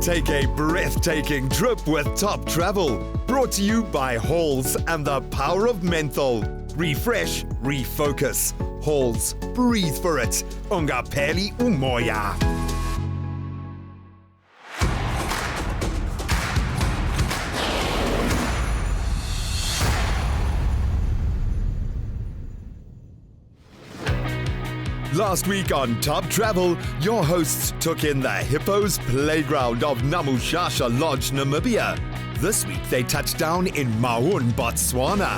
Take a breathtaking trip with Top Travel. Brought to you by Halls and the power of menthol. Refresh, refocus. Halls, breathe for it. Ungapeli umoya. Last week on Top Travel, your hosts took in the Hippo's playground of Namushasha Lodge, Namibia. This week they touched down in Maun, Botswana.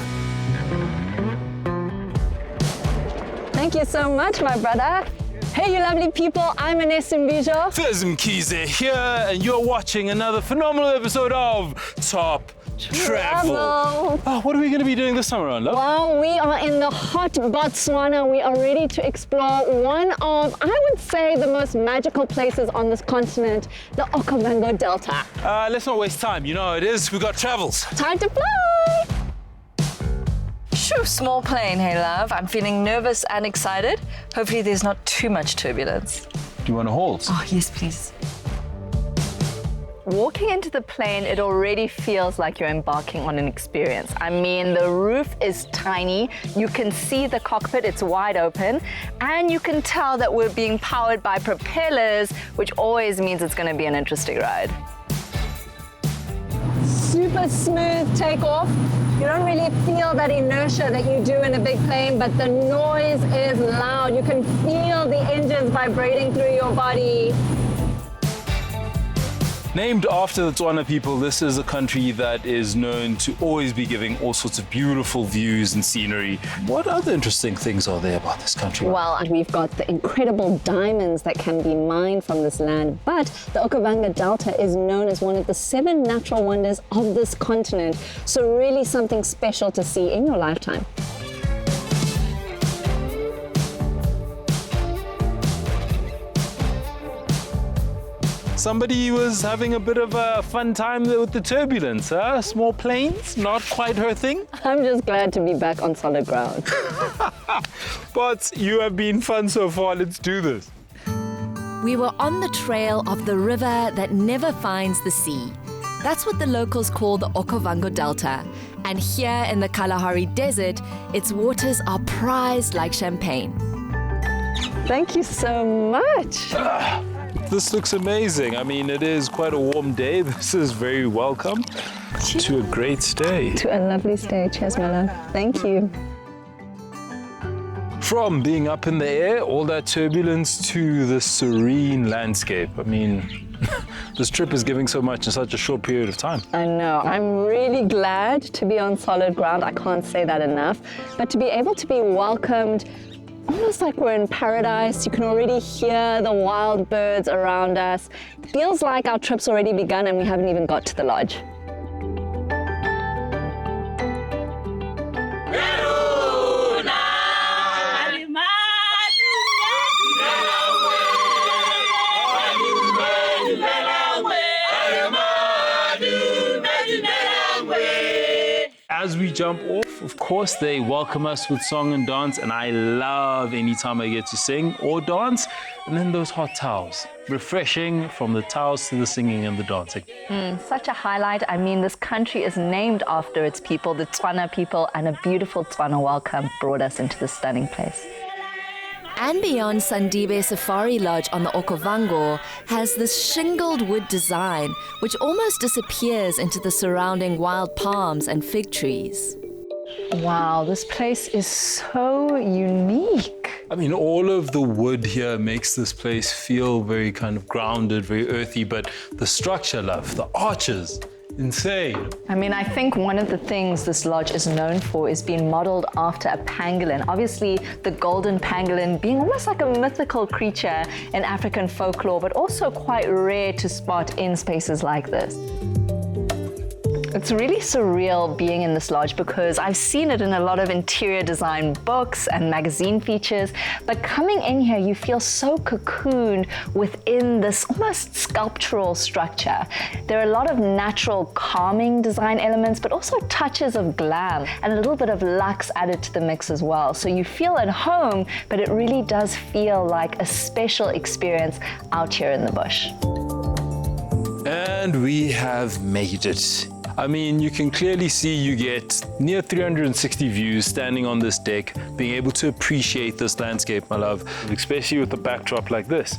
Thank you so much, my brother. Hey, you lovely people, I'm Anesu. Fez and Xigera here, and you're watching another phenomenal episode of Top Travel. Oh, what are we going to be doing this time around, love? Well, we are in the hot Botswana. We are ready to explore one of, I would say, the most magical places on this continent, the Okavango Delta. Let's not waste time. You know how it is. We've got travels. Time to fly! Shoo, small plane, hey love. I'm feeling nervous and excited. Hopefully there's not too much turbulence. Do you want to hold? Oh, yes, please. Walking into the plane, it already feels like you're embarking on an experience. I mean, the roof is tiny, you can see the cockpit, it's wide open, and you can tell that we're being powered by propellers, which always means it's going to be an interesting ride. Super smooth takeoff. You don't really feel that inertia that you do in a big plane, but the noise is loud. You can feel the engines vibrating through your body. Named after the Tswana people, this is a country that is known to always be giving all sorts of beautiful views and scenery. What other interesting things are there about this country? Well, we've got the incredible diamonds that can be mined from this land, but the Okavango Delta is known as one of the 7 natural wonders of this continent. So really something special to see in your lifetime. Somebody was having a bit of a fun time there with the turbulence, huh? Small planes, not quite her thing. I'm just glad to be back on solid ground. But you have been fun so far, let's do this. We were on the trail of the river that never finds the sea. That's what the locals call the Okavango Delta. And here in the Kalahari Desert, its waters are prized like champagne. Thank you so much. This looks amazing. I mean, it is quite a warm day. This is very welcome to a great stay. To a lovely stay. Cheers, my love. Thank you. From being up in the air, all that turbulence, to the serene landscape. I mean, this trip is giving so much in such a short period of time. I know. I'm really glad to be on solid ground. I can't say that enough. But to be able to be welcomed almost like we're in paradise. You can already hear the wild birds around us. It feels like our trip's already begun and we haven't even got to the lodge. As we jump off, of course, they welcome us with song and dance, and I love any time I get to sing or dance. And then those hot towels, refreshing from the towels to the singing and the dancing. Such a highlight. I mean, this country is named after its people, the Tswana people, and a beautiful Tswana welcome brought us into this stunning place. andBeyond Sandibe Safari Lodge on the Okavango has this shingled wood design which almost disappears into the surrounding wild palms and fig trees. Wow, this place is so unique. I mean, all of the wood here makes this place feel very kind of grounded, very earthy, but the structure, love, the arches, insane. I mean, I think one of the things this lodge is known for is being modeled after a pangolin. Obviously, the golden pangolin being almost like a mythical creature in African folklore, but also quite rare to spot in spaces like this. It's really surreal being in this lodge because I've seen it in a lot of interior design books and magazine features, but coming in here, you feel so cocooned within this almost sculptural structure. There are a lot of natural calming design elements, but also touches of glam and a little bit of luxe added to the mix as well. So you feel at home, but it really does feel like a special experience out here in the bush. And we have made it. I mean, you can clearly see you get near 360 views standing on this deck, being able to appreciate this landscape, my love, especially with a backdrop like this.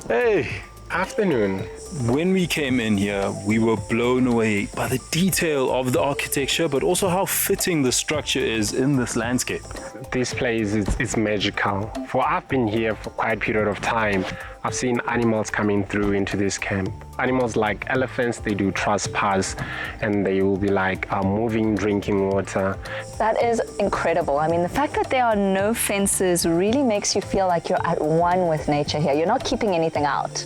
Hey! Afternoon. When we came in here, we were blown away by the detail of the architecture, but also how fitting the structure is in this landscape. This place is magical. I've been here for quite a period of time. I've seen animals coming through into this camp. Animals like elephants, they do trespass and they will be like moving, drinking water. That is incredible. I mean, the fact that there are no fences really makes you feel like you're at one with nature here. You're not keeping anything out.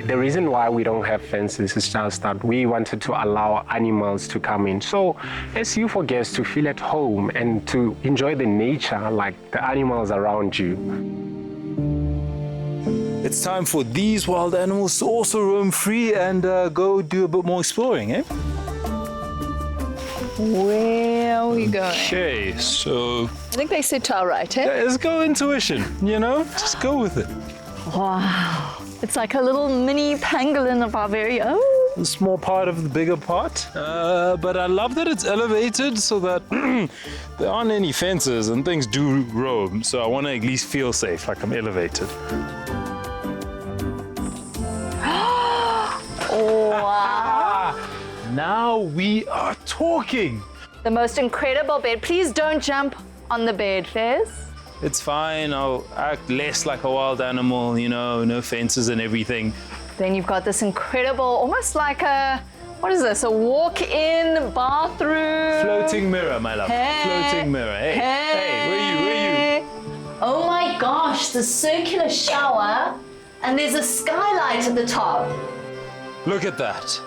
The reason why we don't have fences is just that we wanted to allow animals to come in. So as you for guests to feel at home and to enjoy the nature like the animals around you. It's time for these wild animals to also roam free and go do a bit more exploring, eh? Where are we going? Okay, so I think they said to our right, eh? let's go intuition, you know? Just go with it. Wow. It's like a little mini pangolin of our very own. A small part of the bigger part, but I love that it's elevated so that there aren't any fences and things do roam, so I want to at least feel safe, like I'm elevated. Wow. Now we are talking. The most incredible bed. Please don't jump on the bed, Fez. It's fine, I'll act less like a wild animal, you know, no fences and everything. Then you've got this incredible, almost like a, what is this, a walk-in bathroom? Floating mirror, my love. Hey. Floating mirror. Hey, where are you? Oh my gosh, the circular shower, and there's a skylight at the top. Look at that.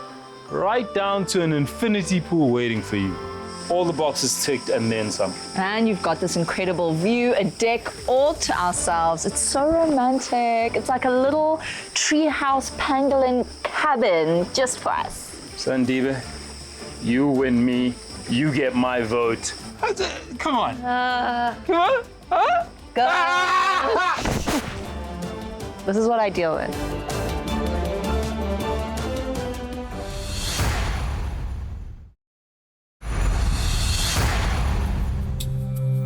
Right down to an infinity pool waiting for you. All the boxes ticked and then some. And you've got this incredible view, a deck all to ourselves. It's so romantic. It's like a little treehouse pangolin cabin just for us. Sandibe, you win me. You get my vote. Come on. Come on. Huh? Go. This is what I deal with.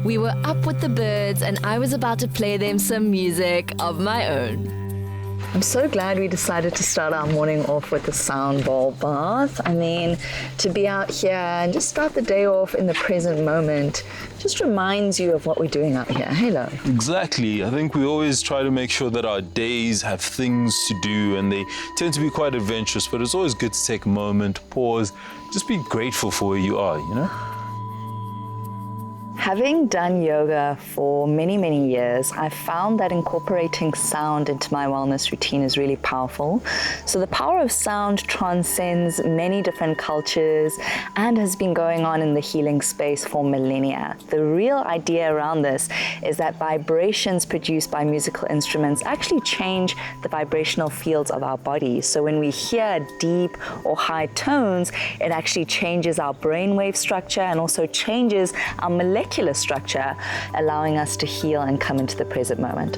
We were up with the birds and I was about to play them some music of my own. I'm so glad we decided to start our morning off with a sound bowl bath. I mean, to be out here and just start the day off in the present moment just reminds you of what we're doing out here. Hey, love. Exactly. I think we always try to make sure that our days have things to do and they tend to be quite adventurous, but it's always good to take a moment, pause, just be grateful for where you are, you know? Having done yoga for many, many years, I've found that incorporating sound into my wellness routine is really powerful. So the power of sound transcends many different cultures and has been going on in the healing space for millennia. The real idea around this is that vibrations produced by musical instruments actually change the vibrational fields of our bodies. So when we hear deep or high tones, it actually changes our brainwave structure and also changes our molecular structure, allowing us to heal and come into the present moment.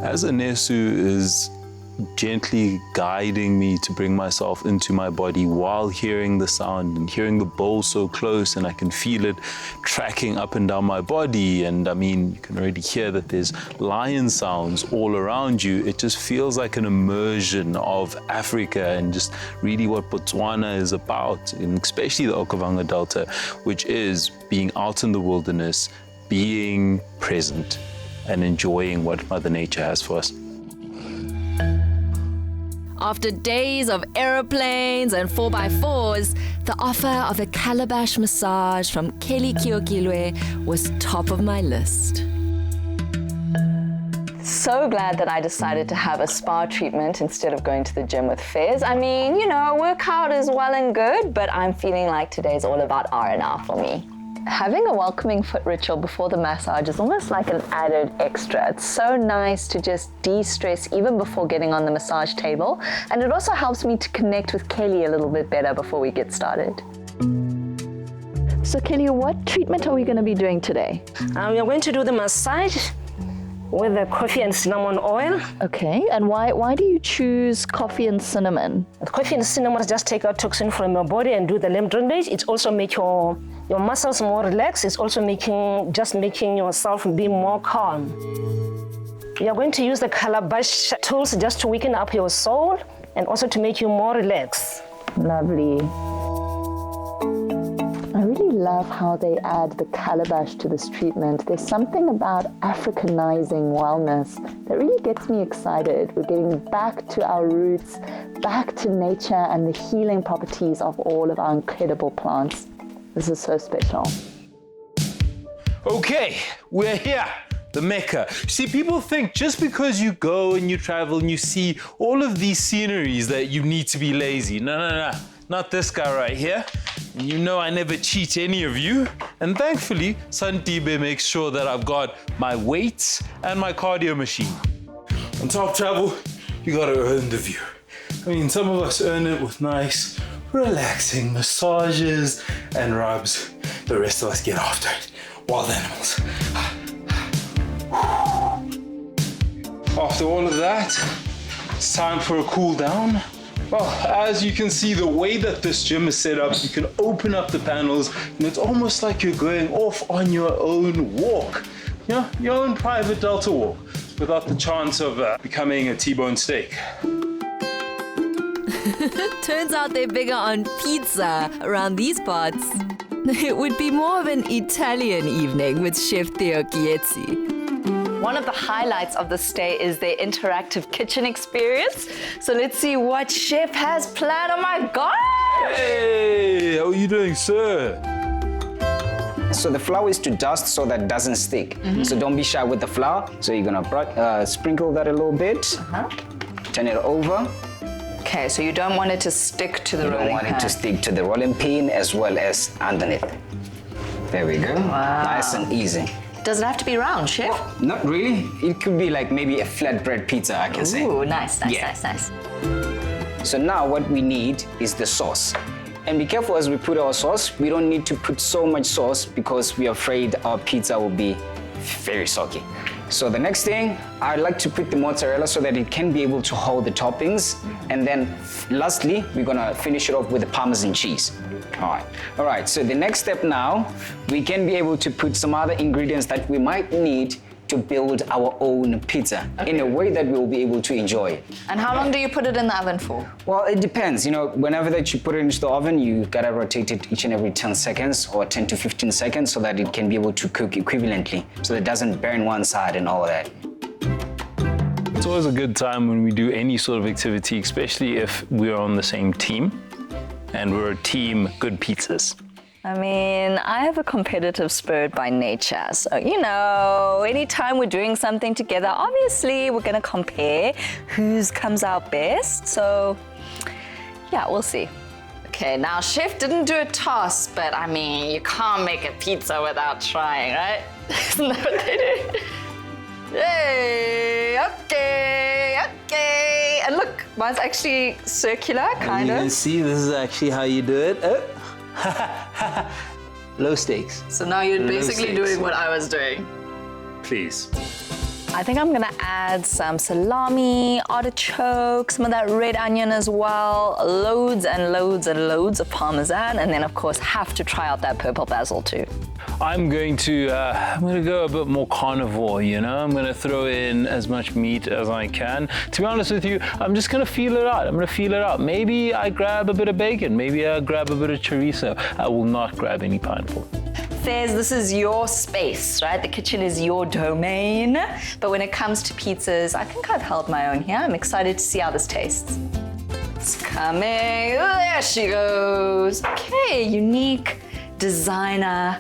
As Anesu is gently guiding me to bring myself into my body while hearing the sound and hearing the bowl so close, and I can feel it tracking up and down my body, and I mean, you can already hear that there's lion sounds all around you. It just feels like an immersion of Africa and just really what Botswana is about, and especially the Okavango Delta, which is being out in the wilderness, being present and enjoying what Mother Nature has for us. After days of aeroplanes and 4x4s, the offer of a Calabash massage from Kelly Kiokilwe was top of my list. So glad that I decided to have a spa treatment instead of going to the gym with Fez. I mean, you know, workout is well and good, but I'm feeling like today's all about R&R for me. Having a welcoming foot ritual before the massage is almost like an added extra. It's so nice to just de-stress even before getting on the massage table. And it also helps me to connect with Kelly a little bit better before we get started. So Kelly, what treatment are we going to be doing today? We are going to do the massage with the coffee and cinnamon oil. Okay, and why do you choose coffee and cinnamon? The coffee and cinnamon just take out toxin from your body and do the lymph drainage. It also make your muscles more relaxed. It's also making yourself be more calm. You are going to use the Calabash tools just to weaken up your soul and also to make you more relaxed. Lovely. I really love how they add the calabash to this treatment. There's something about Africanizing wellness that really gets me excited. We're getting back to our roots, back to nature and the healing properties of all of our incredible plants. This is so special. Okay, we're here. The Mecca. See, people think just because you go and you travel and you see all of these sceneries that you need to be lazy. No. Not this guy right here. You know I never cheat any of you. And thankfully, Sandibe makes sure that I've got my weights and my cardio machine. On Top Travel, you gotta earn the view. I mean, some of us earn it with nice, relaxing massages and rubs. The rest of us get after it. Wild animals. After all of that, it's time for a cool down. Well, as you can see, the way that this gym is set up, you can open up the panels and it's almost like you're going off on your own walk. You know, your own private Delta walk without the chance of becoming a T-bone steak. Turns out they're bigger on pizza around these parts. It would be more of an Italian evening with Chef Theo Chiezzi. One of the highlights of the stay is their interactive kitchen experience. So let's see what Chef has planned. Oh my God! Hey, how are you doing, sir? So the flour is to dust so that it doesn't stick. So don't be shy with the flour. So you're gonna sprinkle that a little bit. Turn it over. Okay, so you don't want it to stick to the rolling pin. You don't want it to stick to the rolling pin as well as underneath. There we go. Wow. Nice and easy. Does it have to be round, Chef? Well, not really. It could be like maybe a flatbread pizza, I can say. Ooh, nice. So now what we need is the sauce. And be careful as we put our sauce. We don't need to put so much sauce because we're afraid our pizza will be very soggy. So the next thing, I like to put the mozzarella so that it can be able to hold the toppings. And then lastly, we're gonna finish it off with the Parmesan cheese. All right, so the next step now, we can be able to put some other ingredients that we might need to build our own pizza in a way that we'll be able to enjoy. And how long do you put it in the oven for? Well, it depends. You know, whenever that you put it into the oven, you gotta rotate it each and every 10 seconds or 10 to 15 seconds so that it can be able to cook equivalently, so that it doesn't burn one side and all that. It's always a good time when we do any sort of activity, especially if we're on the same team and we're a team good pizzas. I mean, I have a competitive spirit by nature. So, you know, anytime we're doing something together, obviously we're gonna compare whose comes out best. So, yeah, we'll see. Okay, now Chef didn't do a toss, but I mean, you can't make a pizza without trying, right? Isn't that what they do? Yay, okay. And look, mine's actually circular, kind of. You can see this is actually how you do it. Low stakes. So now you're basically doing what I was doing. Please. I think I'm gonna add some salami, artichoke, some of that red onion as well, loads and loads and loads of Parmesan, and then of course have to try out that purple basil too. I'm going to go a bit more carnivore, you know? I'm gonna throw in as much meat as I can. To be honest with you, I'm just gonna feel it out. Maybe I grab a bit of bacon, maybe I grab a bit of chorizo. I will not grab any pineapple. Fez, this is your space, right? The kitchen is your domain. But when it comes to pizzas, I think I've held my own here. I'm excited to see how this tastes. It's coming. There she goes. Okay, unique, designer,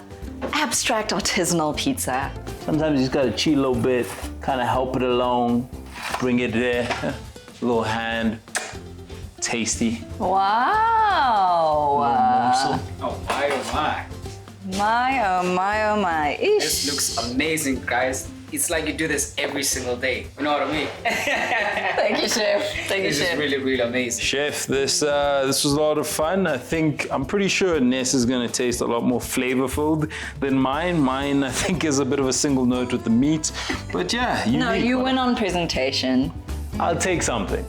abstract artisanal pizza. Sometimes you just gotta cheat a little bit, kind of help it along, bring it there, a little hand, tasty. Wow. Morsel. Oh my. My, oh my, oh my. Ish. This looks amazing, guys. it's like you do this every single day. You know what I mean? Thank you, Chef. Thank you, This is Chef. really, really amazing. Chef, this was a lot of fun. I'm pretty sure Ness is going to taste a lot more flavorful than mine. Mine, I think, is a bit of a single note with the meat. But yeah, No, you win on presentation. I'll take something.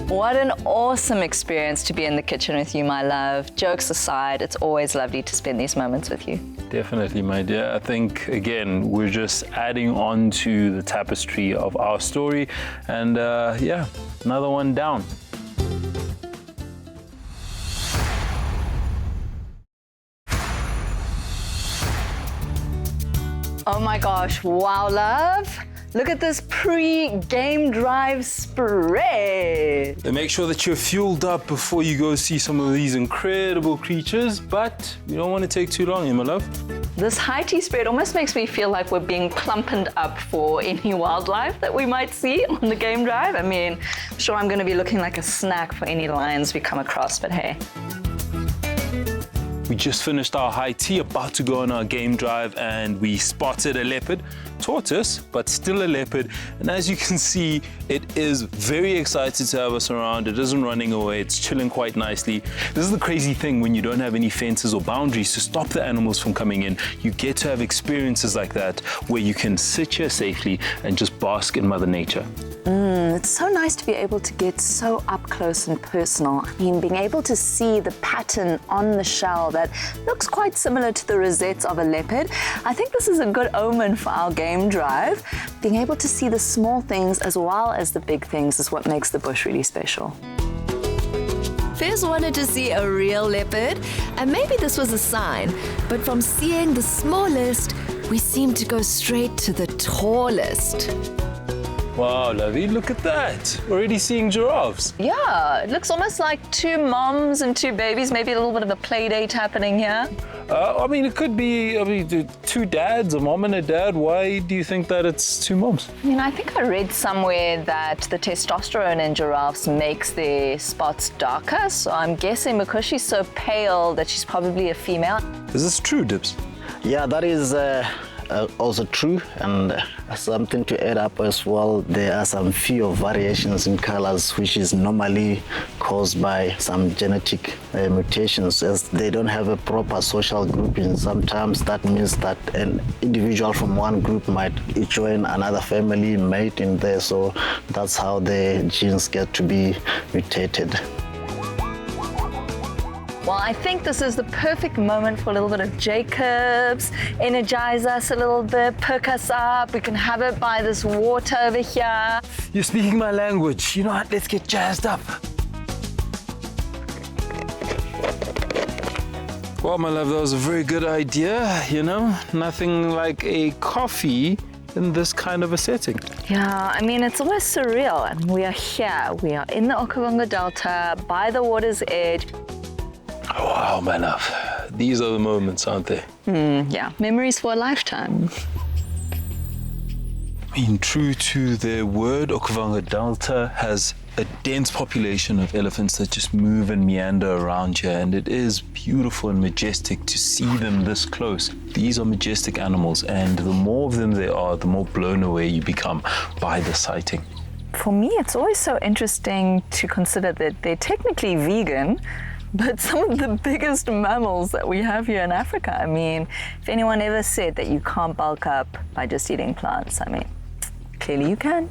What an awesome experience to be in the kitchen with you, my love. Jokes aside, it's always lovely to spend these moments with you. Definitely, my dear. I think, again, we're just adding on to the tapestry of our story. And yeah, another one down. Oh my gosh, wow, love. Look at this pre-game drive spread. And make sure that you're fueled up before you go see some of these incredible creatures, but you don't want to take too long, my love. This high tea spread almost makes me feel like we're being plumpened up for any wildlife that we might see on the game drive. I mean, I'm sure I'm going to be looking like a snack for any lions we come across, but hey. We just finished our high tea, about to go on our game drive, and we spotted a leopard. Tortoise, but still a leopard. And as you can see, it is very excited to have us around. It isn't running away, it's chilling quite nicely. This is the crazy thing when you don't have any fences or boundaries to stop the animals from coming in. You get to have experiences like that where you can sit here safely and just bask in Mother Nature. It's so nice to be able to get so up close and personal. I mean, being able to see the pattern on the shell that looks quite similar to the rosettes of a leopard. I think this is a good omen for our game drive. Being able to see the small things as well as the big things is what makes the bush really special. Fez wanted to see a real leopard, and maybe this was a sign, but from seeing the smallest, we seemed to go straight to the tallest. Wow, Lovey, look at that. Already seeing giraffes. Yeah, it looks almost like two moms and two babies, maybe a little bit of a play date happening here. I mean, it could be two dads, a mom and a dad. Why do you think that it's two moms? I mean, I think I read somewhere that the testosterone in giraffes makes their spots darker, so I'm guessing because she's so pale that she's probably a female. Is this true, Dips? Yeah, that is also true, and something to add up as well, there are some few variations in colors which is normally caused by some genetic mutations, as they don't have a proper social grouping. Sometimes that means that an individual from one group might join another family, mate in there, so that's how the genes get to be mutated. Well, I think this is the perfect moment for a little bit of Jacobs. Energize us a little bit, perk us up. We can have it by this water over here. You're speaking my language. You know what? Let's get jazzed up. Well, my love, that was a very good idea, you know? Nothing like a coffee in this kind of a setting. Yeah, I mean, it's almost surreal. And we are here. We are in the Okavango Delta, by the water's edge. Oh, wow, my love. These are the moments, aren't they? Yeah, memories for a lifetime. I mean, true to their word, Okavango Delta has a dense population of elephants that just move and meander around here, and it is beautiful and majestic to see them this close. These are majestic animals, and the more of them there are, the more blown away you become by the sighting. For me, it's always so interesting to consider that they're technically vegan, but some of the biggest mammals that we have here in Africa. I mean, if anyone ever said that you can't bulk up by just eating plants, I mean, clearly you can.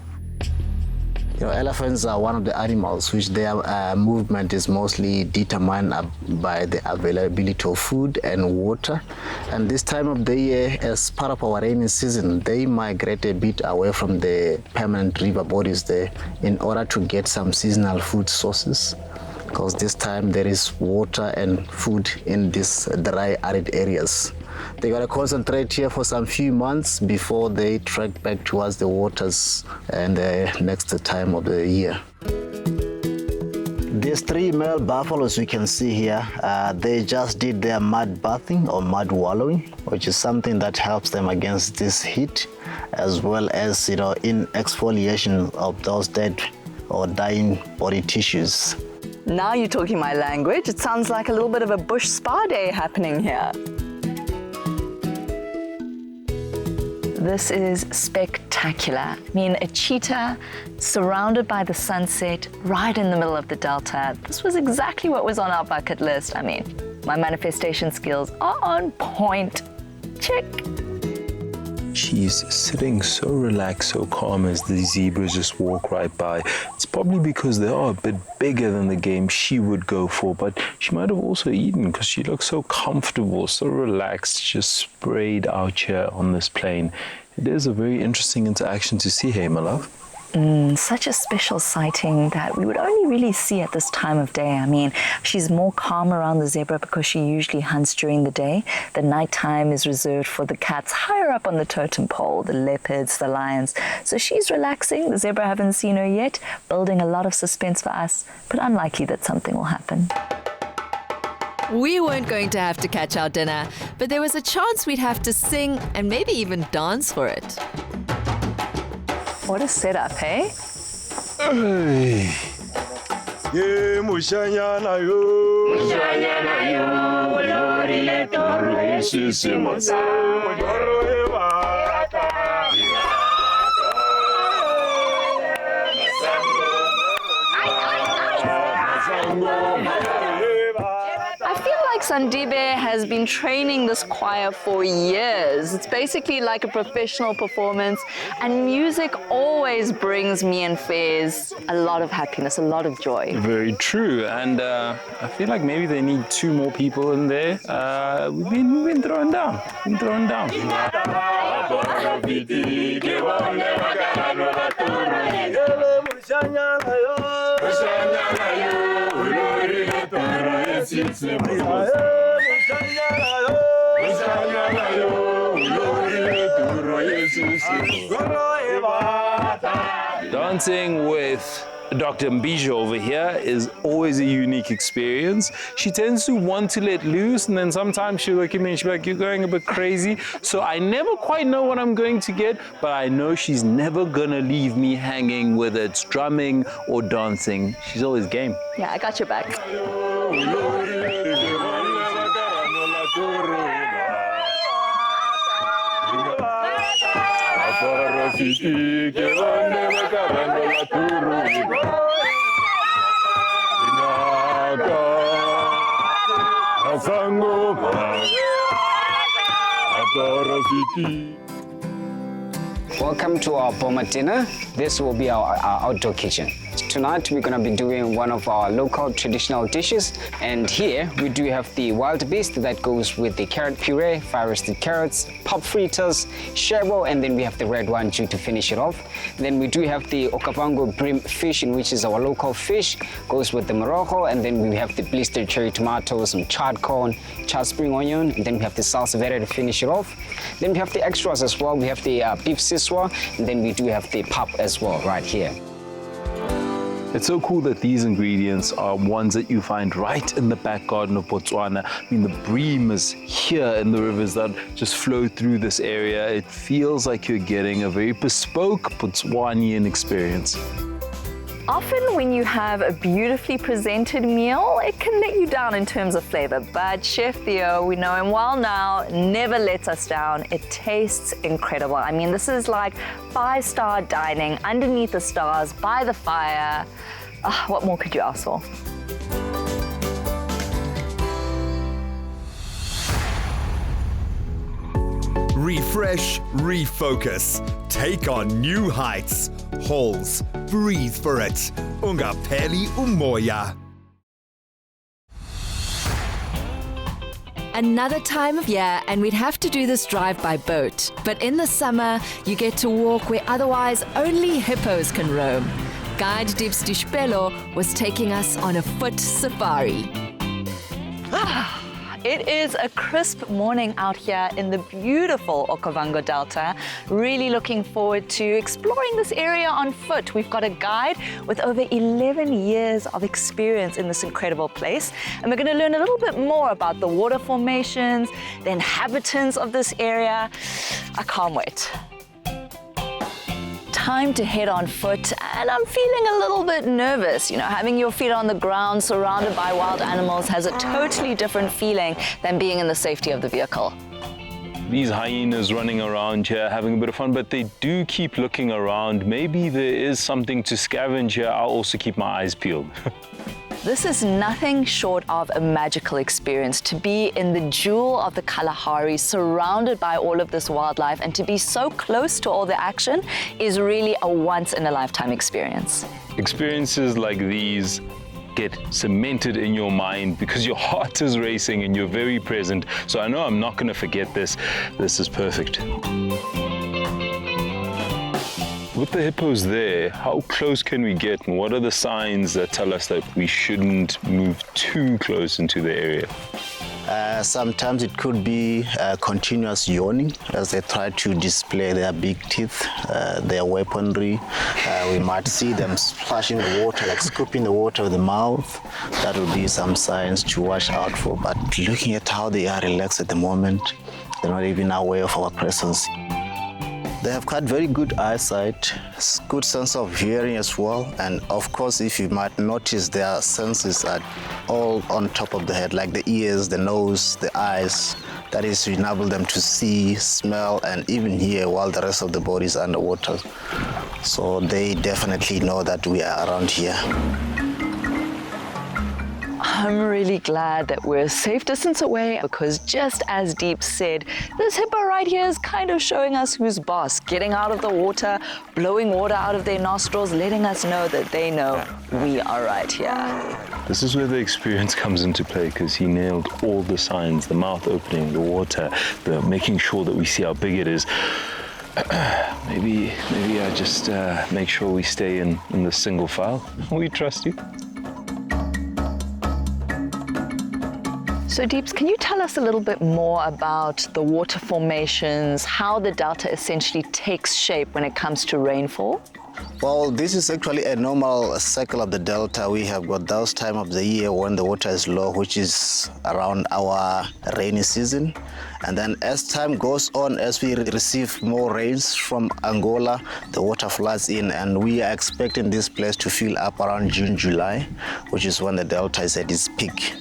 You know, elephants are one of the animals which their movement is mostly determined by the availability of food and water. And this time of the year, as part of our rainy season, they migrate a bit away from the permanent river bodies there in order to get some seasonal food sources, because this time there is water and food in these dry, arid areas. They gotta concentrate here for some few months before they trek back towards the waters and the next time of the year. These three male buffaloes you can see here, they just did their mud bathing or mud wallowing, which is something that helps them against this heat, as well as, you know, in exfoliation of those dead or dying body tissues. Now you're talking my language. It sounds like a little bit of a bush spa day happening here. This is spectacular. I mean, a cheetah surrounded by the sunset right in the middle of the delta. This was exactly what was on our bucket list. I mean, my manifestation skills are on point. Check. She's sitting so relaxed, so calm as the zebras just walk right by. It's probably because they are a bit bigger than the game she would go for, but she might have also eaten because she looks so comfortable, so relaxed, just sprayed out here on this plane. It is a very interesting interaction to see, hey, my love. Such a special sighting that we would only really see at this time of day. I mean, she's more calm around the zebra because she usually hunts during the day. The nighttime is reserved for the cats higher up on the totem pole, the leopards, the lions. So she's relaxing. The zebra haven't seen her yet, building a lot of suspense for us, but unlikely that something will happen. We weren't going to have to catch our dinner, but there was a chance we'd have to sing and maybe even dance for it. What a setup, hey? Hey. I feel like Sandibe has been training this choir for years. It's basically like a professional performance, and music always brings me and Fez a lot of happiness, a lot of joy. Very true, and I feel like maybe they need 2 more people in there. We've been thrown down. Dancing with Dr. Mbija over here is always a unique experience. She tends to want to let loose, and then sometimes she'll look at me and she'll be like, you're going a bit crazy. So I never quite know what I'm going to get, but I know she's never gonna leave me hanging, whether it's drumming or dancing. She's always game. Yeah, I got your back. Welcome to our Boma dinner. This will be our outdoor kitchen. Tonight we're going to be doing one of our local traditional dishes, and here we do have the wild beast that goes with the carrot puree, fire roasted carrots, pop fritters, shebo, and then we have the red wine to finish it off. Then we do have the Okavango bream fish, in which is our local fish, goes with the morojo, and then we have the blistered cherry tomatoes, some charred corn, charred spring onion, and then we have the salsa verde to finish it off. Then we have the extras as well. We have the beef siswa, and then we do have the pap as well right here. It's so cool that these ingredients are ones that you find right in the back garden of Botswana. I mean, the bream is here in the rivers that just flow through this area. It feels like you're getting a very bespoke Botswanian experience. Often when you have a beautifully presented meal, it can let you down in terms of flavor. But Chef Theo, we know him well now, never lets us down. It tastes incredible. I mean, this is like 5-star dining underneath the stars by the fire. Oh, what more could you ask for? Refresh, refocus. Take on new heights. Halls, breathe for it. Ungapheli umoya. Another time of year and we'd have to do this drive by boat. But in the summer, you get to walk where otherwise only hippos can roam. Guide Dibs Dishpelo was taking us on a foot safari. It is a crisp morning out here in the beautiful Okavango Delta. Really looking forward to exploring this area on foot. We've got a guide with over 11 years of experience in this incredible place. And we're going to learn a little bit more about the water formations, the inhabitants of this area. I can't wait. Time to head on foot, and I'm feeling a little bit nervous. You know, having your feet on the ground surrounded by wild animals has a totally different feeling than being in the safety of the vehicle. these hyenas running around here having a bit of fun, but they do keep looking around. Maybe there is something to scavenge here. I'll also keep my eyes peeled. This is nothing short of a magical experience, to be in the jewel of the Kalahari, surrounded by all of this wildlife, and to be so close to all the action is really a once-in-a-lifetime experience. Experiences like these get cemented in your mind because your heart is racing and you're very present. So I know I'm not going to forget this. This is perfect. With the hippos there, how close can we get, and what are the signs that tell us that we shouldn't move too close into the area? Sometimes it could be continuous yawning as they try to display their big teeth, their weaponry. We might see them splashing the water, like scooping the water with the mouth. That would be some signs to watch out for. But looking at how they are relaxed at the moment, they're not even aware of our presence. They have quite very good eyesight, good sense of hearing as well, and of course, if you might notice, their senses are all on top of the head, like the ears, the nose, the eyes. That is to enable them to see, smell, and even hear while the rest of the body is underwater. So they definitely know that we are around here. I'm really glad that we're a safe distance away, because just as Deep said, this hippo right here is kind of showing us who's boss, getting out of the water, blowing water out of their nostrils, letting us know that they know we are right here. This is where the experience comes into play, because he nailed all the signs, the mouth opening, the water, the making sure that we see how big it is. Maybe I just make sure we stay in the single file. We trust you. So Deeps, can you tell us a little bit more about the water formations, how the delta essentially takes shape when it comes to rainfall? Well, this is actually a normal cycle of the delta. We have got those time of the year when the water is low, which is around our rainy season. And then as time goes on, as we receive more rains from Angola, the water floods in, and we are expecting this place to fill up around June, July, which is when the delta is at its peak.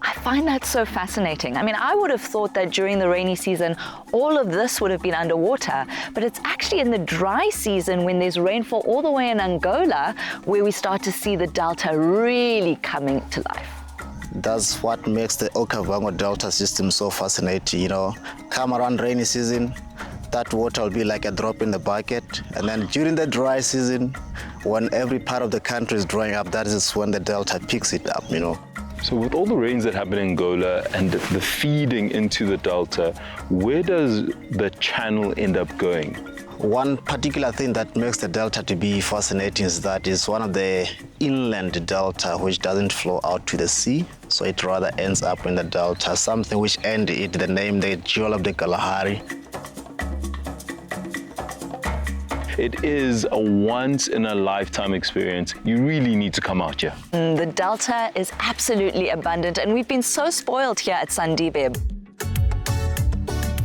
I find that so fascinating. I mean, I would have thought that during the rainy season, all of this would have been underwater, but it's actually in the dry season when there's rainfall all the way in Angola where we start to see the delta really coming to life. That's what makes the Okavango Delta system so fascinating. You know, come around rainy season, that water will be like a drop in the bucket. And then during the dry season, when every part of the country is drying up, that is when the delta picks it up, you know. So with all the rains that happen in Angola and the feeding into the delta, where does the channel end up going? One particular thing that makes the delta to be fascinating is that it's one of the inland delta which doesn't flow out to the sea. So it rather ends up in the delta, something which earned it the name, the Jewel of the Kalahari. It is a once-in-a-lifetime experience. You really need to come out here. The delta is absolutely abundant, and we've been so spoiled here at Sandibe.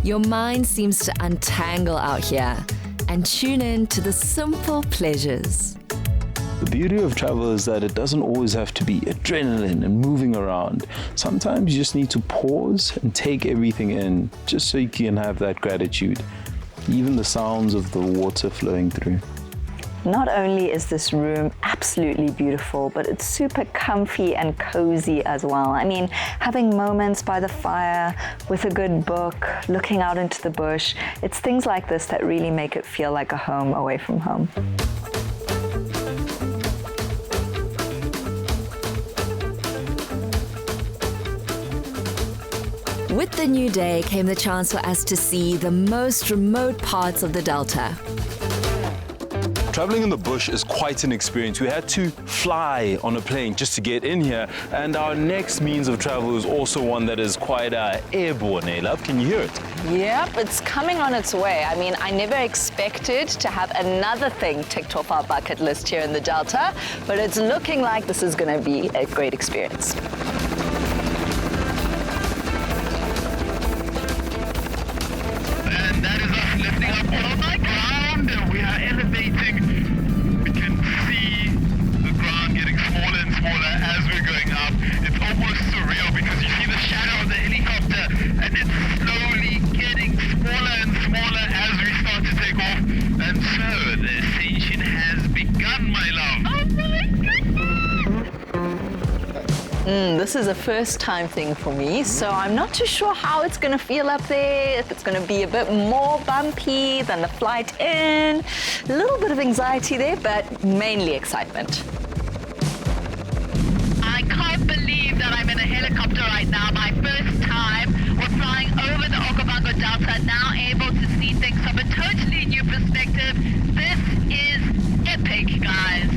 Your mind seems to untangle out here and tune in to the simple pleasures. The beauty of travel is that it doesn't always have to be adrenaline and moving around. Sometimes you just need to pause and take everything in, just so you can have that gratitude. Even the sounds of the water flowing through. Not only is this room absolutely beautiful, but it's super comfy and cozy as well. I mean, having moments by the fire with a good book, looking out into the bush, it's things like this that really make it feel like a home away from home. With the new day came the chance for us to see the most remote parts of the delta. Traveling in the bush is quite an experience. We had to fly on a plane just to get in here, and our next means of travel is also one that is quite airborne, eh, love? Can you hear it? Yep, it's coming on its way. I mean, I never expected to have another thing ticked off our bucket list here in the delta, but it's looking like this is going to be a great experience. And that is us lifting up on the ground. We are elevating. We can see the ground getting smaller and smaller as we're going up. It's almost surreal because you see the shadow of the helicopter and it's slowly getting smaller fun, my love. This is a first time thing for me, so I'm not too sure how it's going to feel up there, if it's going to be a bit more bumpy than the flight in. A little bit of anxiety there, but mainly excitement. I can't believe that I'm in a helicopter right now. My first time. We're flying over the Okavango Delta, now able to see things from a totally new perspective. This is epic, guys.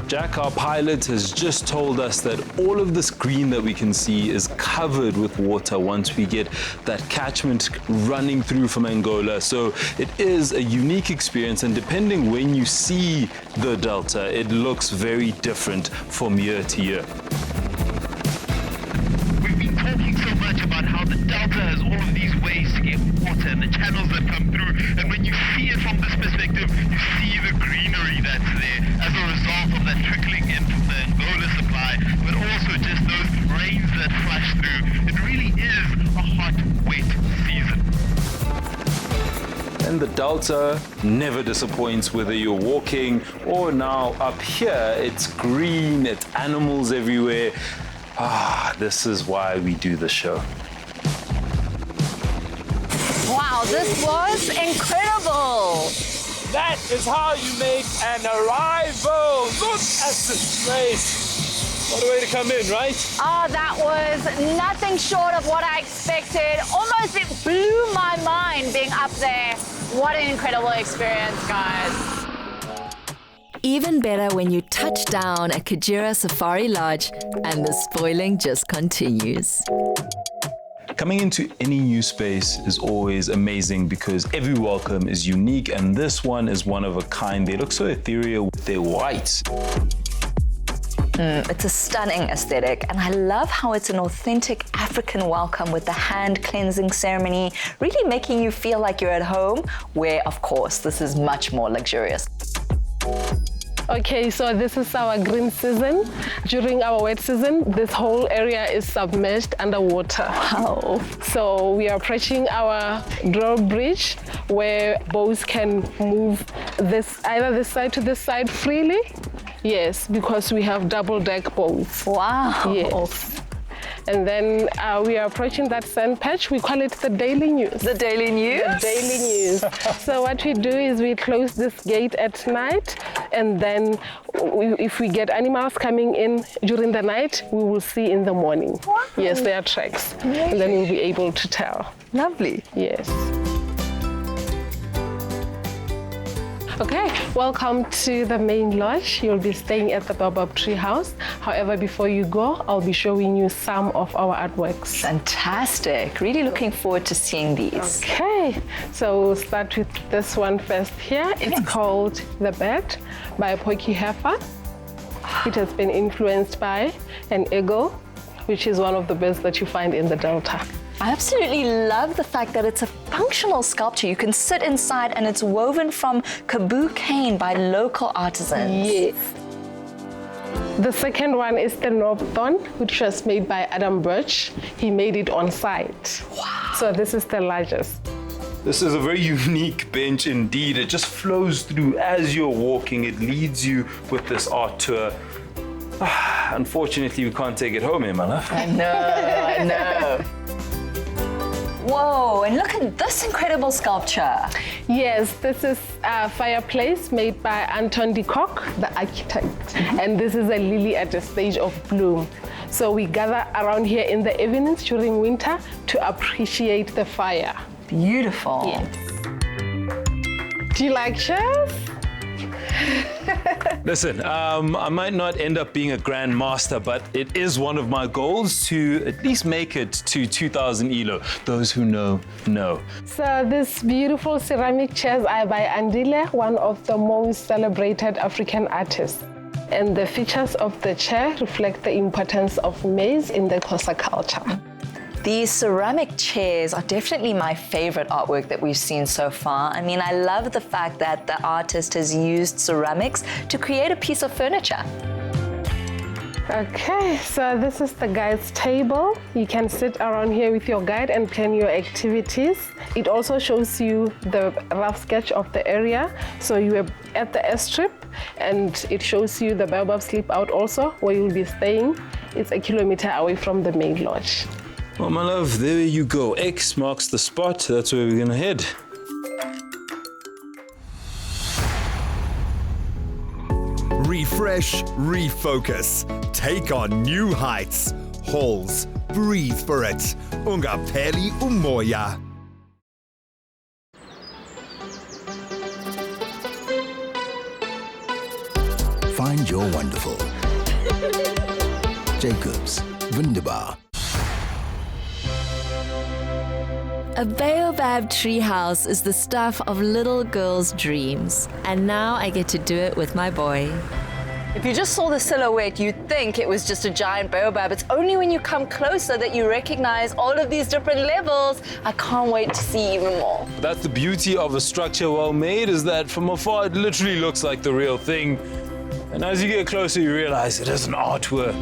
Jack, our pilot, has just told us that all of this green that we can see is covered with water once we get that catchment running through from Angola. So it is a unique experience, and depending when you see the delta, it looks very different from year to year. We've been talking so much about how the delta has all of these ways to get water and the channels that come through. And when you see it from this perspective, you see the greenery that's there as a result of that trickling in from the Angola supply, but also just those rains that flash through. It really is a hot, wet season. And the delta never disappoints, whether you're walking or now up here, it's green, it's animals everywhere. This is why we do the show. Wow, this was incredible. That is how you make an arrival. Look at this place. What a way to come in, right? Oh, that was nothing short of what I expected. Almost it blew my mind being up there. What an incredible experience, guys. Even better when you touch down at Xigera Safari Lodge and the spoiling just continues. Coming into any new space is always amazing because every welcome is unique, and this one is one of a kind. They look so ethereal with their whites. It's a stunning aesthetic, and I love how it's an authentic African welcome with the hand cleansing ceremony, really making you feel like you're at home, where of course this is much more luxurious. Okay, so this is our green season. During our wet season, this whole area is submerged underwater. Wow. So we are approaching our drawbridge where boats can move either this side to this side freely. Yes, because we have double-deck boats. Wow. Yes. And then we are approaching that sand patch. We call it the Daily News. The Daily News? The Daily News. So what we do is we close this gate at night, and then if we get animals coming in during the night, we will see in the morning. Wow. Yes, there are tracks. Amazing. And then we'll be able to tell. Lovely. Yes. Okay, welcome to the main lodge. You'll be staying at the Baobab Treehouse. However, before you go, I'll be showing you some of our artworks. Fantastic. Really looking forward to seeing these. Okay, so we'll start with this one first here. It's called The Bird by Poki Heifer. It has been influenced by an eagle, which is one of the birds that you find in the Delta. I absolutely love the fact that it's a functional sculpture. You can sit inside and it's woven from kaboo cane by local artisans. Yes. The second one is the Norththorn, which was made by Adam Birch. He made it on site. Wow. So this is the largest. This is a very unique bench indeed. It just flows through as you're walking. It leads you with this art tour. Unfortunately, we can't take it home, Emma. I know. Whoa, and look at this incredible sculpture. Yes, this is a fireplace made by Anton de Kock, the architect. And this is a lily at a stage of bloom. So we gather around here in the evenings during winter to appreciate the fire. Beautiful. Yes. Do you like chefs? Listen, I might not end up being a grand master, but it is one of my goals to at least make it to 2,000 ELO. Those who know, know. So these beautiful ceramic chairs are by Andile, one of the most celebrated African artists. And the features of the chair reflect the importance of maize in the Xhosa culture. These ceramic chairs are definitely my favorite artwork that we've seen so far. I mean, I love the fact that the artist has used ceramics to create a piece of furniture. Okay, so this is the guide's table. You can sit around here with your guide and plan your activities. It also shows you the rough sketch of the area, so you are at the airstrip, and it shows you the Baobab sleep out also, where you'll be staying. It's 1 kilometer away from the main lodge. Well, my love, there you go. X marks the spot. That's where we're gonna head. Refresh, refocus. Take on new heights. Halls, breathe for it. Ungapheli umoya. Find your wonderful. Jacobs, wunderbar. A baobab treehouse is the stuff of little girls' dreams. And now I get to do it with my boy. If you just saw the silhouette, you'd think it was just a giant baobab. It's only when you come closer that you recognize all of these different levels. I can't wait to see even more. That's the beauty of a structure well made, is that from afar it literally looks like the real thing. And as you get closer, you realize it is an artwork.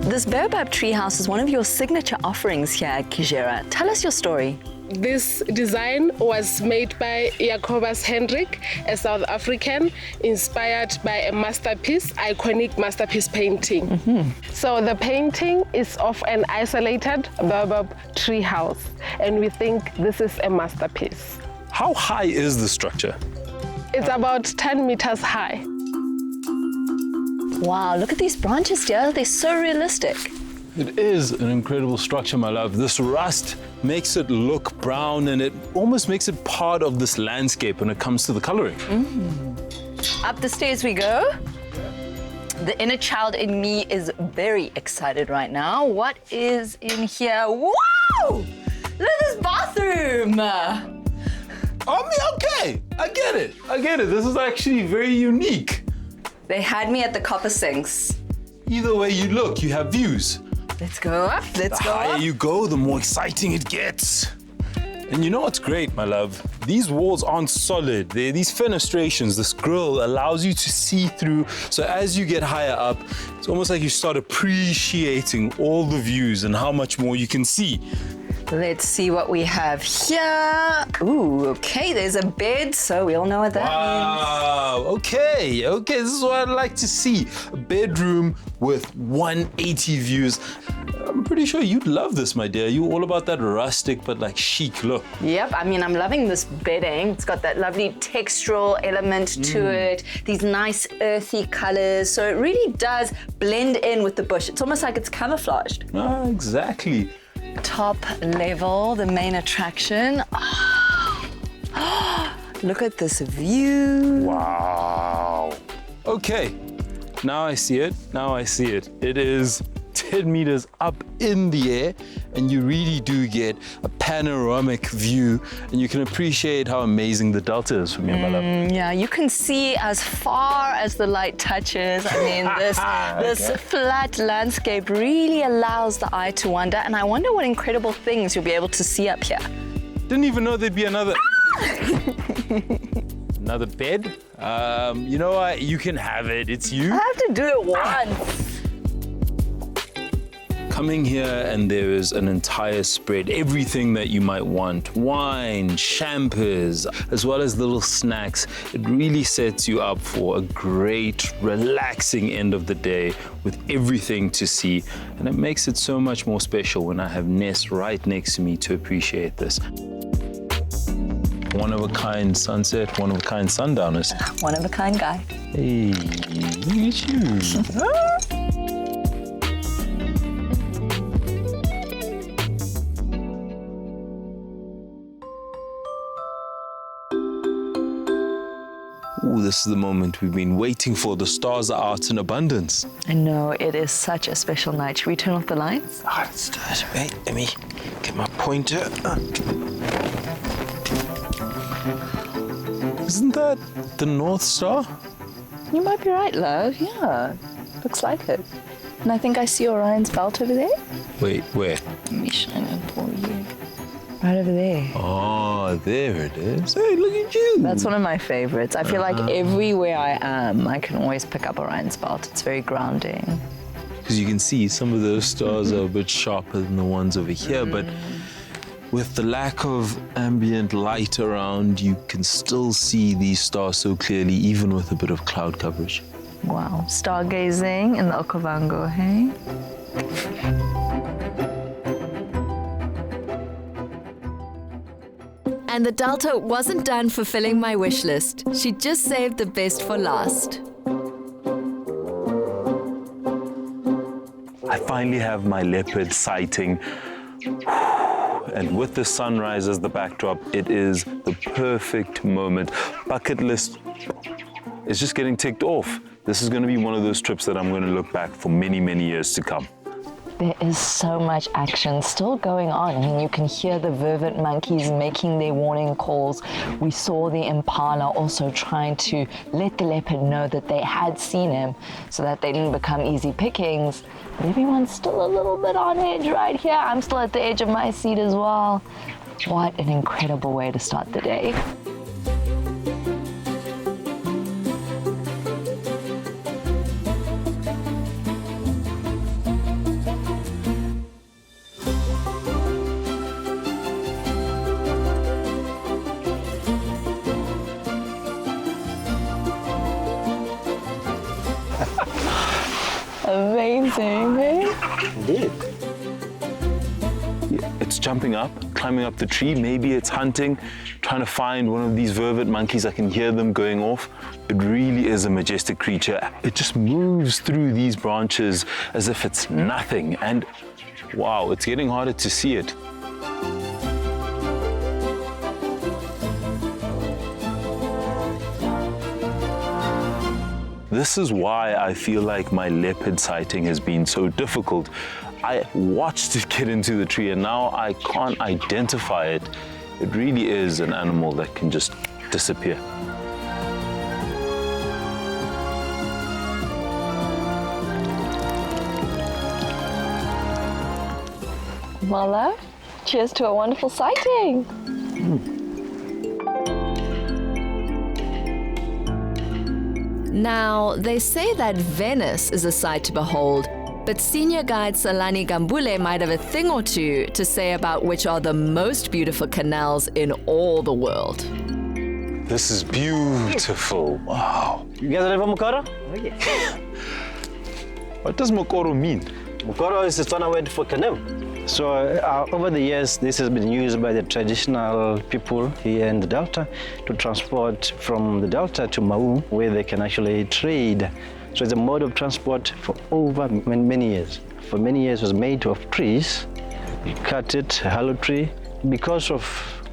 This baobab treehouse is one of your signature offerings here at Xigera. Tell us your story. This design was made by Jacobus Hendrik, a South African, inspired by a masterpiece, iconic masterpiece painting. So the painting is of an isolated baobab treehouse, and we think this is a masterpiece. How high is the structure? It's about 10 meters high. Wow, look at these branches here. They're so realistic. It is an incredible structure, my love. This rust makes it look brown, and it almost makes it part of this landscape when it comes to the coloring. Up the stairs we go. The inner child in me is very excited right now. What is in here? Wow! Look at this bathroom! Okay, I get it. This is actually very unique. They had me at the copper sinks. Either way you look, you have views. Let's go up, let's go The higher up. you go, the more exciting it gets. And you know what's great, my love? These walls aren't solid. They're these fenestrations. This grille allows you to see through. So as you get higher up, it's almost like you start appreciating all the views and how much more you can see. Let's see what we have here. Ooh, okay, there's a bed, so we all know what that means. Wow, okay, this is what I'd like to see. A bedroom with 180 views. I'm pretty sure you'd love this, my dear. You're all about that rustic but like chic look. Yep, I mean, I'm loving this bedding. It's got that lovely textural element to it, these nice earthy colors. So it really does blend in with the bush. It's almost like it's camouflaged. Ah, exactly. Top level, the main attraction. Look at this view. Wow. Okay, now I see it. It is 10 meters up in the air, and you really do get a panoramic view, and you can appreciate how amazing the delta is from here, my love. Yeah, you can see as far as the light touches. I mean, this flat landscape really allows the eye to wander, and I wonder what incredible things you'll be able to see up here. Didn't even know there'd be another bed. You know what? You can have it. It's you. I have to do it once. Coming here, and there is an entire spread, everything that you might want. Wine, champers, as well as little snacks. It really sets you up for a great, relaxing end of the day with everything to see. And it makes it so much more special when I have Ness right next to me to appreciate this. One-of-a-kind sunset, one-of-a-kind sundowners. One-of-a-kind guy. Hey, look at you. Ooh, this is the moment we've been waiting for. The stars are out in abundance. I know, it is such a special night. Should we turn off the lights? Let's do it. Wait, let me get my pointer. Isn't that the North Star? You might be right, love. Yeah, looks like it. And I think I see Orion's belt over there. Wait, where? Let me shine it for you. Right over there. Oh, there it is. Hey, look at you. That's one of my favorites. I feel like everywhere I am, I can always pick up Orion's belt. It's very grounding. Because you can see some of those stars are a bit sharper than the ones over here, but with the lack of ambient light around, you can still see these stars so clearly, even with a bit of cloud coverage. Wow, stargazing in the Okavango, hey? And the Delta wasn't done fulfilling my wish list. She just saved the best for last. I finally have my leopard sighting. And with the sunrise as the backdrop, it is the perfect moment. Bucket list is just getting ticked off. This is going to be one of those trips that I'm going to look back for many, many years to come. There is so much action still going on. I mean, you can hear the vervet monkeys making their warning calls. We saw the impala also trying to let the leopard know that they had seen him so that they didn't become easy pickings. But everyone's still a little bit on edge right here. I'm still at the edge of my seat as well. What an incredible way to start the day. Amazing, eh? Indeed. It's jumping up, climbing up the tree. Maybe it's hunting, trying to find one of these vervet monkeys. I can hear them going off. It really is a majestic creature. It just moves through these branches as if it's nothing. And wow, it's getting harder to see it. This is why I feel like my leopard sighting has been so difficult. I watched it get into the tree and now I can't identify it. It really is an animal that can just disappear. Voila. Cheers to a wonderful sighting. Now, they say that Venice is a sight to behold, but senior guide Salani Gambule might have a thing or two to say about which are the most beautiful canals in all the world. This is beautiful. Wow. You guys live in Mokoro? Oh, yeah. What does Mokoro mean? Mokoro is the Tswana word for canoe. So over the years, this has been used by the traditional people here in the Delta to transport from the Delta to Mau, where they can actually trade. So it's a mode of transport for over many years. For many years, it was made of trees. We cut it, hollow tree. Because of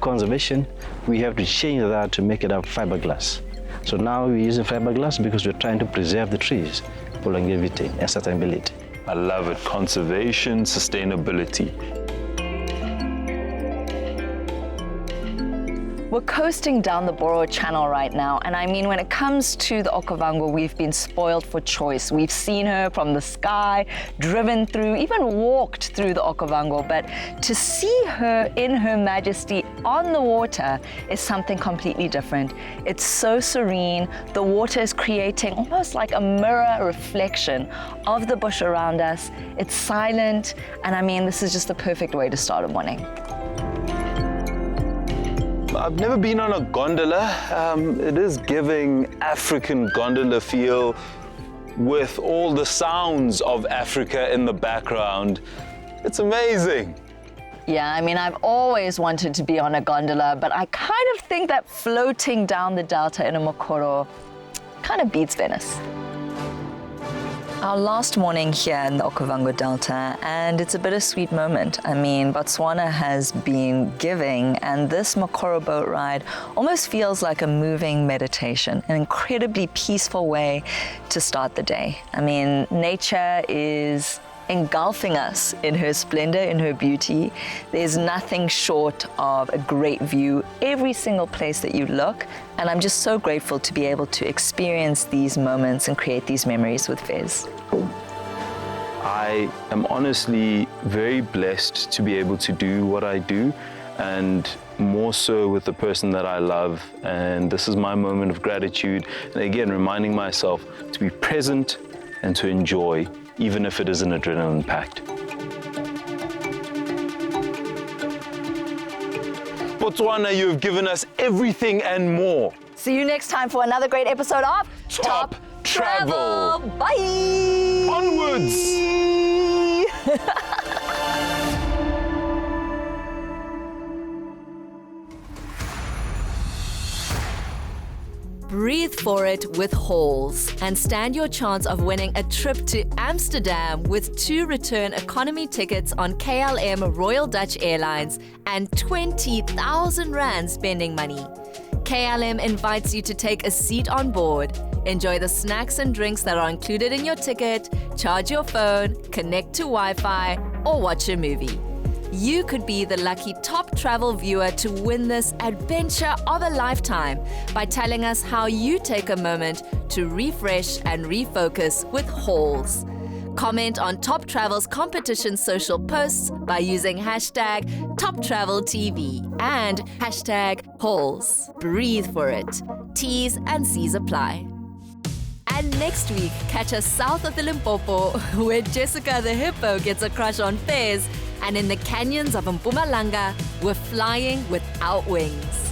conservation, we have to change that to make it up fiberglass. So now we're using fiberglass because we're trying to preserve the trees for longevity and sustainability. I love it. Conservation, sustainability. We're coasting down the Boro Channel right now, and I mean, when it comes to the Okavango, we've been spoiled for choice. We've seen her from the sky, driven through, even walked through the Okavango, but to see her in her majesty on the water is something completely different. It's so serene. The water is creating almost like a mirror reflection of the bush around us. It's silent, and I mean, this is just the perfect way to start a morning. I've never been on a gondola. It is giving African gondola feel with all the sounds of Africa in the background. It's amazing. Yeah, I mean, I've always wanted to be on a gondola, but I kind of think that floating down the delta in a Mokoro kind of beats Venice. Our last morning here in the Okavango Delta, and it's a bittersweet moment. I mean, Botswana has been giving, and this Mokoro boat ride almost feels like a moving meditation, an incredibly peaceful way to start the day. I mean, nature is engulfing us in her splendor, in her beauty. There's nothing short of a great view every single place that you look, and I'm just so grateful to be able to experience these moments and create these memories with Fez. I am honestly very blessed to be able to do what I do, and more so with the person that I love. And this is my moment of gratitude, and again, reminding myself to be present and to enjoy, even if it is an adrenaline-packed. Botswana, you have given us everything and more. See you next time for another great episode of Top Travel. Bye. Onwards. Breathe for it with Halls and stand your chance of winning a trip to Amsterdam with 2 return economy tickets on KLM Royal Dutch Airlines and 20,000 Rand spending money. KLM invites you to take a seat on board, enjoy the snacks and drinks that are included in your ticket, charge your phone, connect to Wi-Fi, or watch a movie. You could be the lucky top travel viewer to win this adventure of a lifetime by telling us how you take a moment to refresh and refocus with Halls. Comment on Top Travel's competition social posts by using hashtag TopTravelTV and hashtag Halls. Breathe for it. T's and C's apply. And next week, catch us south of the Limpopo, where Jessica the hippo gets a crush on Fez, and in the canyons of Mpumalanga, we're flying without wings.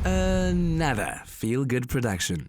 Another feel-good production.